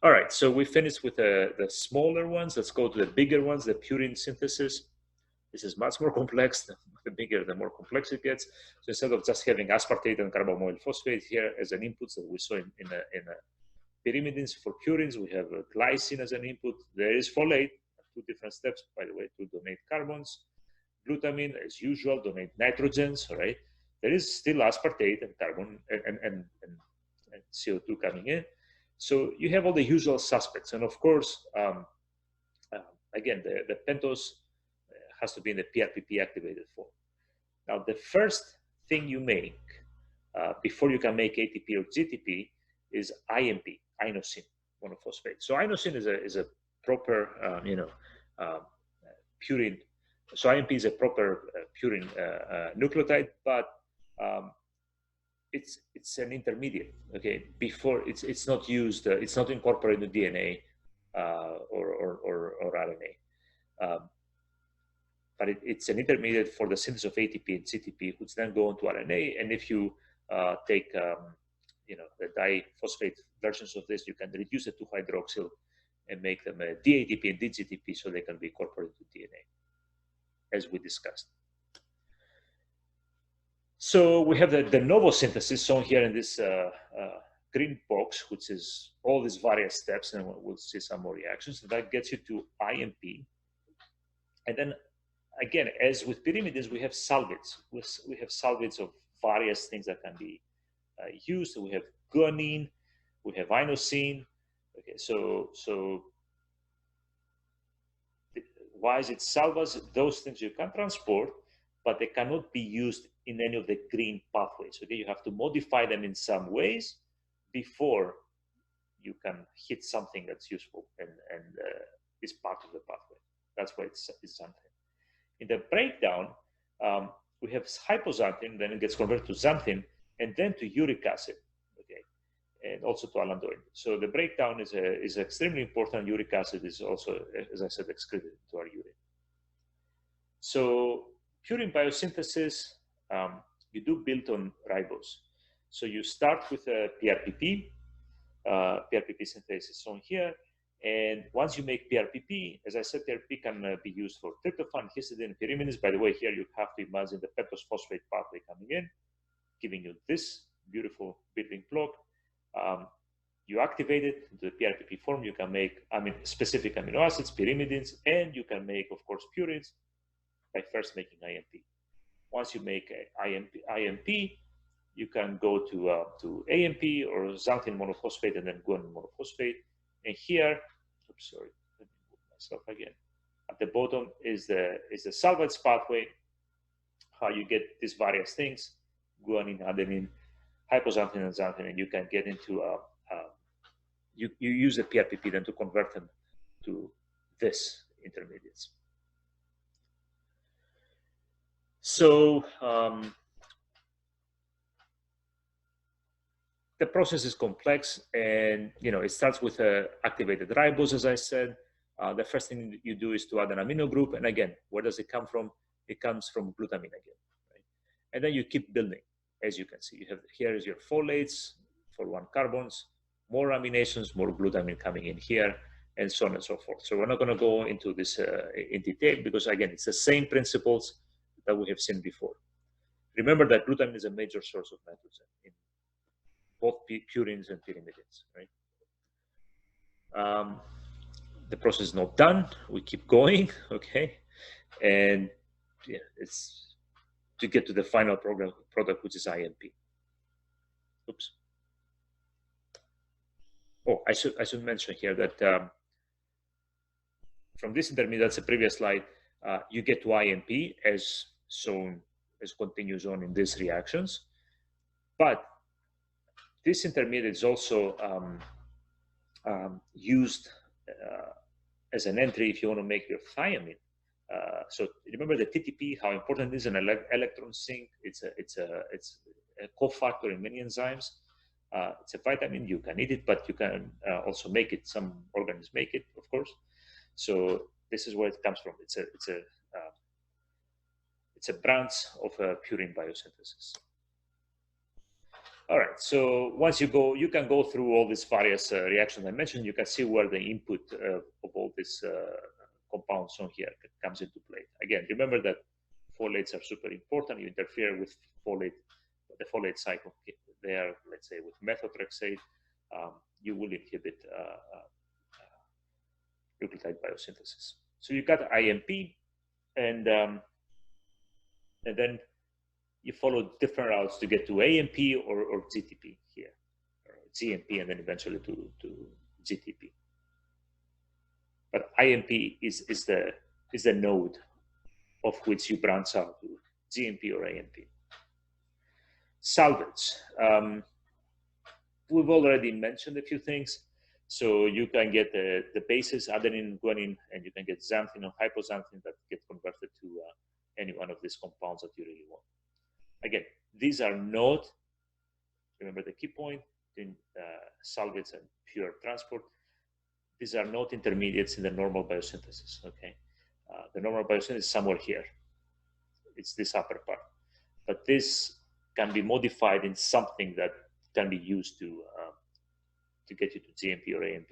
All right, so we finished with the smaller ones. Let's go to the bigger ones, the purine synthesis. This is much more complex. The bigger, the more complex it gets. So instead of just having aspartate and carbamoyl phosphate here as an input that we saw in pyrimidines for purines, we have glycine as an input. There is folate, 2 different steps, by the way, to donate carbons. Glutamine, as usual, donate nitrogens, all right? There is still aspartate and carbon and CO2 coming in. So you have all the usual suspects. And of course, again, the pentose has to be in the PRPP activated form. Now, the first thing you make before you can make ATP or GTP is IMP, inosine monophosphate. So inosine is a proper, purine. So IMP is a proper purine nucleotide, but it's an intermediate. Okay, before it's not used, it's not incorporated into DNA or RNA. But it's an intermediate for the synthesis of ATP and CTP, which then go into RNA. And if you take, the diphosphate versions of this, you can reduce the 2-hydroxyl and make them a DATP and DGTP, so they can be incorporated into DNA, as we discussed. So we have the Novo Synthesis shown here in this green box, which is all these various steps, and we'll see some more reactions. So that gets you to IMP, and then again, as with pyrimidines, we have salvage. We have salvage of various things that can be used. We have guanine, we have inosine. Okay, so why is it salvage? Those things you can transport, but they cannot be used in any of the green pathways. Okay, you have to modify them in some ways before you can hit something that's useful and is part of the pathway. That's why it's xanthine. In the breakdown, we have hypoxanthine, then it gets converted to xanthine, and then to uric acid, okay, and also to allantoin. So the breakdown is extremely important. Uric acid is also, as I said, excreted to our urine. So purine biosynthesis, you do build on ribose. So you start with a PRPP, PRPP synthesis shown here. And once you make PRPP, as I said, PRPP can be used for tryptophan, histidine, pyrimidines. By the way, here you have to imagine the pentose phosphate pathway coming in, giving you this beautiful building block. You activate it into the PRPP form. You can make specific amino acids, pyrimidines, and you can make, of course, purines by first making IMP. Once you make IMP, you can go to AMP or xanthine monophosphate and then guanine monophosphate. And here, oops, sorry, let me move myself again. At the bottom is the salvage pathway, how you get these various things, guanine, adenine, hypoxanthine, and xanthine, and you can get into, you use the PRPP then to convert them to this intermediates. So the process is complex, and it starts with activated ribose, as I said. The first thing you do is to add an amino group, and again, where does it come from? It comes from glutamine again, right? And then you keep building, as you can see. You have here is your folates for 1 carbons, more aminations, more glutamine coming in here, and so on and so forth. So we're not going to go into this in detail because again, it's the same principles that we have seen before. Remember that glutamine is a major source of nitrogen in both purines and pyrimidines, right? The process is not done. We keep going, okay? And yeah, it's to get to the final product, which is IMP. Oops. Oh, I should mention here that from this intermediate, that's the previous slide, you get to IMP as shown, as continues on in these reactions. But this intermediate is also used as an entry if you want to make your thiamine. So remember the TTP, how important it is an electron sink. It's a cofactor in many enzymes. It's a vitamin. You can eat it, but you can also make it. Some organisms make it, of course. So this is where it comes from. It's a branch of purine biosynthesis. All right, so once you go, you can go through all these various reactions I mentioned. You can see where the input of all these compounds on here comes into play. Again, remember that folates are super important. You interfere with folate, the folate cycle there, let's say with methotrexate, you will inhibit nucleotide biosynthesis. So you got IMP, and then you follow different routes to get to AMP or GTP here, or GMP, and then eventually to GTP. But IMP is the node of which you branch out to GMP or AMP. Salvage. We've already mentioned a few things. So you can get the bases, adenine, guanine, and you can get xanthine or hypoxanthine that get converted to any one of these compounds that you really want. Again, these are not, remember the key point in salvage and pure transport, these are not intermediates in the normal biosynthesis, okay? The normal biosynthesis is somewhere here. It's this upper part. But this can be modified in something that can be used to get you to GMP or AMP.